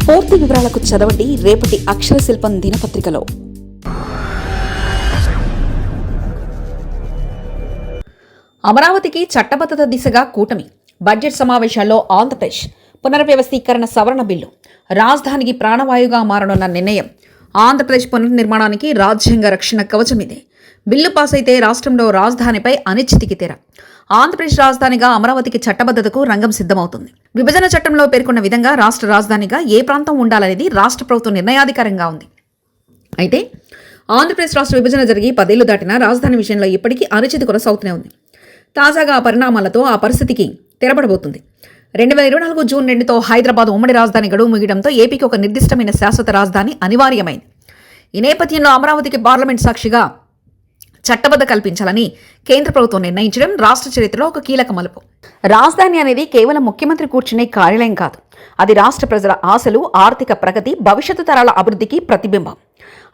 పూర్తి వివరాలకు చదవండి రేపటి అక్షర శిల్పం దినపత్రికలో. అమరావతికి చట్టబద్ధత దిశగా కూటమి. బడ్జెట్ సమావేశాల్లో ఆంధ్రప్రదేశ్ పునర్వ్యవస్థీకరణ సవరణ బిల్లు రాజధానికి ప్రాణవాయుగా మారనున్న నిర్ణయం. ఆంధ్రప్రదేశ్ పునర్నిర్మాణానికి రాజ్యాంగ రక్షణ కవచం ఇదే. బిల్లు పాస్ అయితే రాష్ట్రంలో రాజధానిపై అనిశ్చితికి తెర. ఆంధ్రప్రదేశ్ రాజధానిగా అమరావతికి చట్టబద్ధతకు రంగం సిద్ధమవుతుంది. విభజన చట్టంలో పేర్కొన్న విధంగా రాష్ట్ర రాజధానిగా ఏ ప్రాంతం ఉండాలనేది రాష్ట్ర ప్రభుత్వం నిర్ణయాధికారంగా ఉంది. అయితే ఆంధ్రప్రదేశ్ రాష్ట్ర విభజన జరిగి 10 ఏళ్లు దాటినా రాజధాని విషయంలో ఇప్పటికీ అనిశ్చితి కొనసాగుతూనే ఉంది. తాజాగా ఆ పరిణామాలతో ఆ పరిస్థితికి తెరపడబోతుంది. 2024 జూన్ 2తో హైదరాబాద్ ఉమ్మడి రాజధాని గడువు ముగియడంతో ఏపీకి ఒక నిర్దిష్టమైన శాశ్వత రాజధాని అనివార్యమైంది. ఈ నేపథ్యంలో అమరావతికి పార్లమెంట్ సాక్షిగా చట్టబద్ధ కల్పించాలని కేంద్ర ప్రభుత్వం నిర్ణయించడం రాష్ట్ర చరిత్రలో ఒక కీలక మలుపు. రాజధాని అనేది కేవలం ముఖ్యమంత్రి కూర్చునే కార్యాలయం కాదు. అది రాష్ట్ర ప్రజల ఆశలు, ఆర్థిక ప్రగతి, భవిష్యత్తు తరాల అభివృద్ధికి ప్రతిబింబం.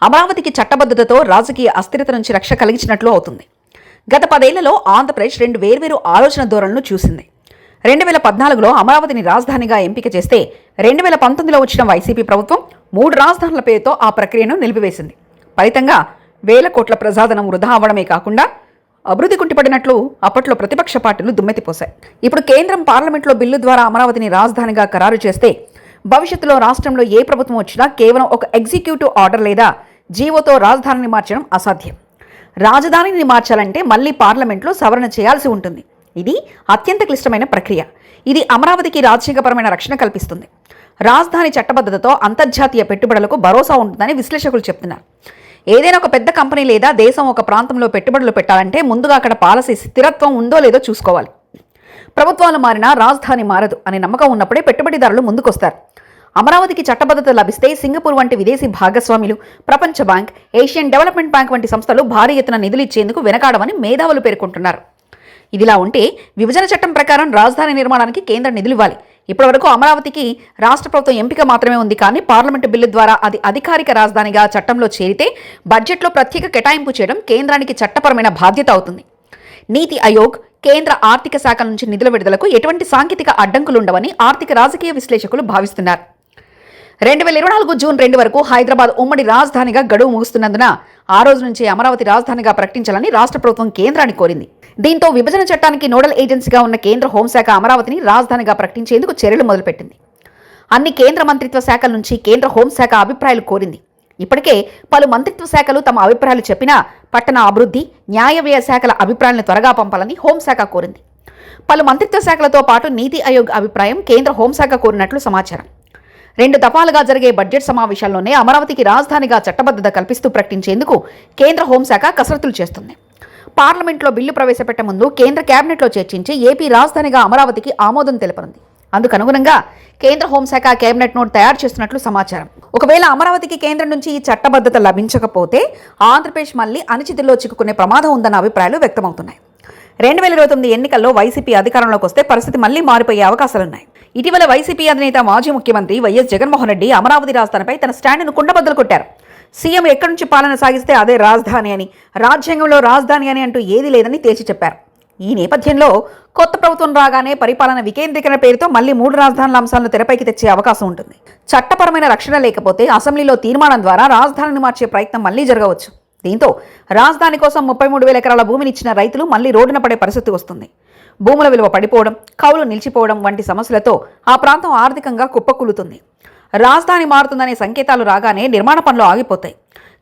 అమరావతికి చట్టబద్ధతతో రాజకీయ అస్థిరత నుంచి రక్ష కలిగించినట్లు అవుతుంది. గత 10 ఏళ్లలో ఆంధ్రప్రదేశ్ 2 వేర్వేరు ఆలోచన ధోరణులను చూసింది. 2014లో అమరావతిని రాజధానిగా ఎంపిక చేస్తే 2019లో వచ్చిన వైసీపీ ప్రభుత్వం 3 రాజధానుల పేరుతో ఆ ప్రక్రియను నిలిపివేసింది. ఫలితంగా వేల కోట్ల ప్రజాధనం వృధా అవ్వడమే కాకుండా అభివృద్ధి కుంటిపడినట్లు అప్పట్లో ప్రతిపక్ష పార్టీలు దుమ్మెత్తిపోశాయి. ఇప్పుడు కేంద్రం పార్లమెంట్లో బిల్లు ద్వారా అమరావతిని రాజధానిగా ఖరారు చేస్తే భవిష్యత్తులో రాష్ట్రంలో ఏ ప్రభుత్వం వచ్చినా కేవలం ఒక ఎగ్జిక్యూటివ్ ఆర్డర్ లేదా జీవోతో రాజధానిని మార్చడం అసాధ్యం. రాజధానిని మార్చాలంటే మళ్లీ పార్లమెంట్లో సవరణ చేయాల్సి ఉంటుంది. ఇది అత్యంత క్లిష్టమైన ప్రక్రియ. ఇది అమరావతికి రాజ్యాంగపరమైన రక్షణ కల్పిస్తుంది. రాజధాని చట్టబద్ధతతో అంతర్జాతీయ పెట్టుబడులకు భరోసా ఉంటుందని విశ్లేషకులు చెప్తున్నారు. ఏదైనా ఒక పెద్ద కంపెనీ లేదా దేశం ఒక ప్రాంతంలో పెట్టుబడులు పెట్టాలంటే ముందుగా అక్కడ పాలసీ స్థిరత్వం ఉందో లేదో చూసుకోవాలి. ప్రభుత్వాలు మారినా రాజధాని మారదు అనే నమ్మకం ఉన్నప్పుడే పెట్టుబడిదారులు ముందుకొస్తారు. అమరావతికి చట్టబద్ధత లభిస్తే సింగపూర్ వంటి విదేశీ భాగస్వాములు, ప్రపంచ బ్యాంక్, ఏషియన్ డెవలప్మెంట్ బ్యాంక్ వంటి సంస్థలు భారీ ఎత్తున నిధులు ఇచ్చేందుకు వెనకాడమని మేధావులు పేర్కొంటున్నారు. ఇదిలా ఉంటే విభజన చట్టం ప్రకారం రాజధాని నిర్మాణానికి కేంద్రం నిధులు ఇవ్వాలి. ఇప్పటివరకు అమరావతికి రాష్ట్ర ప్రభుత్వం ఎంపిక మాత్రమే ఉంది. కానీ పార్లమెంటు బిల్లు ద్వారా అది అధికారిక రాజధానిగా చట్టంలో చేరితే బడ్జెట్లో ప్రత్యేక కేటాయింపు చేయడం కేంద్రానికి చట్టపరమైన బాధ్యత అవుతుంది. నీతి ఆయోగ్, కేంద్ర ఆర్థిక శాఖ నుంచి నిధుల విడుదలకు ఎటువంటి సాంకేతిక అడ్డంకులుండవని ఆర్థిక రాజకీయ విశ్లేషకులు భావిస్తున్నారు. 2024 జూన్ 2 వరకు హైదరాబాద్ ఉమ్మడి రాజధానిగా గడువు ముగుస్తున్నందున ఆ రోజు నుంచి అమరావతి రాజధానిగా ప్రకటించాలని రాష్ట్ర ప్రభుత్వం కేంద్రాన్ని కోరింది. దీంతో విభజన చట్టానికి నోడల్ ఏజెన్సీగా ఉన్న కేంద్ర హోంశాఖ అమరావతిని రాజధానిగా ప్రకటించేందుకు చర్యలు మొదలుపెట్టింది. అన్ని కేంద్ర మంత్రిత్వ శాఖల నుంచి కేంద్ర హోంశాఖ అభిప్రాయాలు కోరింది. ఇప్పటికే పలు మంత్రిత్వ శాఖలు తమ అభిప్రాయాలు చెప్పినా పట్టణ అభివృద్ధి, న్యాయ వ్యయ శాఖల అభిప్రాయాలను త్వరగా పంపాలని హోంశాఖ కోరింది. పలు మంత్రిత్వ శాఖలతో పాటు నీతి ఆయోగ్ అభిప్రాయం కేంద్ర హోంశాఖ కోరినట్లు సమాచారం. 2 దఫాలుగా జరిగే బడ్జెట్ సమావేశాల్లోనే అమరావతికి రాజధానిగా చట్టబద్ధత కల్పిస్తూ ప్రకటించేందుకు కేంద్ర హోంశాఖ కసరత్తులు చేస్తుంది. పార్లమెంట్లో బిల్లు ప్రవేశపెట్టే ముందు కేంద్ర కేబినెట్లో చర్చించి ఏపీ రాజధానిగా అమరావతికి ఆమోదం తెలపనుంది. అందుకు అనుగుణంగా కేంద్ర హోంశాఖ కేబినెట్ నోట్ తయారు చేస్తున్నట్లు సమాచారం. ఒకవేళ అమరావతికి కేంద్రం నుంచి ఈ చట్టబద్ధత లభించకపోతే ఆంధ్రప్రదేశ్ మళ్లీ అనిశ్చితిలో చిక్కుకునే ప్రమాదం ఉందన్న అభిప్రాయాలు వ్యక్తమవుతున్నాయి. 2029 ఎన్నికల్లో వైసీపీ అధికారంలోకి వస్తే పరిస్థితి మళ్లీ మారిపోయే అవకాశాలున్నాయి. ఇటీవల వైసీపీ అధినేత మాజీ ముఖ్యమంత్రి వైఎస్ జగన్మోహన్ రెడ్డి అమరావతి రాజధానిపై తన స్టాండ్ను కుండబద్దలు కొట్టారు. సీఎం ఎక్కడి నుంచి పాలన సాగిస్తే అదే రాజధాని అని, రాజ్యాంగంలో రాజధాని అని అంటూ ఏదీ లేదని తేల్చి చెప్పారు. ఈ నేపథ్యంలో కొత్త ప్రభుత్వం రాగానే పరిపాలన వికేంద్రీకరణ పేరుతో మళ్లీ 3 రాజధానుల అంశాలను తెరపైకి తెచ్చే అవకాశం ఉంటుంది. చట్టపరమైన రక్షణ లేకపోతే అసెంబ్లీలో తీర్మానం ద్వారా రాజధానిని మార్చే ప్రయత్నం మళ్లీ జరగవచ్చు. దీంతో రాజధాని కోసం 33,000 ఎకరాల భూమిని ఇచ్చిన రైతులు మళ్లీ రోడ్డున పడే పరిస్థితి వస్తుంది. భూముల విలువ పడిపోవడం, కౌలు నిలిచిపోవడం వంటి సమస్యలతో ఆ ప్రాంతం ఆర్థికంగా కుప్పకూలుతుంది. రాజధాని మారుతుందనే సంకేతాలు రాగానే నిర్మాణ పనులు ఆగిపోతాయి.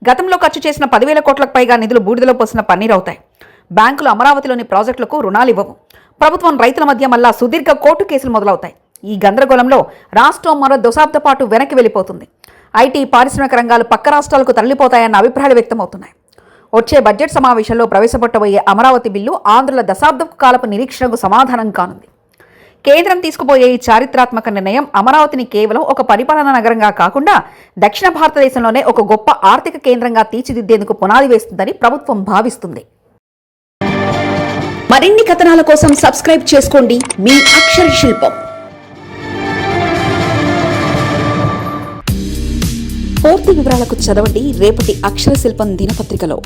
గతంలో ఖర్చు చేసిన 10,000 కోట్లకు పైగా నిధులు బూడిదలో పోసిన పన్నీరవుతాయి. బ్యాంకులు అమరావతిలోని ప్రాజెక్టులకు రుణాలు ఇవ్వవు. ప్రభుత్వం రైతుల మధ్య మళ్ళా సుదీర్ఘ కోర్టు కేసులు మొదలవుతాయి. ఈ గందరగోళంలో రాష్ట్రం మరో దశాబ్ద పాటు వెనక్కి వెళ్ళిపోతుంది. ఐటీ, పారిశ్రామిక రంగాలు పక్క రాష్ట్రాలకు తరలిపోతాయన్న అభిప్రాయాలు వ్యక్తమవుతున్నాయి. వచ్చే బడ్జెట్ సమావేశంలో ప్రవేశపెట్టబోయే అమరావతి బిల్లు ఆంధ్రుల దశాబ్దపు కాలపు నిరీక్షణకు సమాధానం కానుంది. కేంద్రం తీసుకుపోయే ఈ చారిత్రాత్మక నిర్ణయం అమరావతిని కేవలం ఒక పరిపాలనా నగరంగా కాకుండా దక్షిణ భారతదేశంలోనే ఒక గొప్ప ఆర్థిక కేంద్రంగా తీర్చిదిద్దేందుకు పునాది వేస్తుందని ప్రభుత్వం భావిస్తుంది. మరిన్ని కథనాల కోసం సబ్స్క్రైబ్ చేసుకోండి మీ అక్షర శిల్పం. పూర్తి వివరాలకు చదవండి రేపటి అక్షర శిల్పం దినపత్రికలో.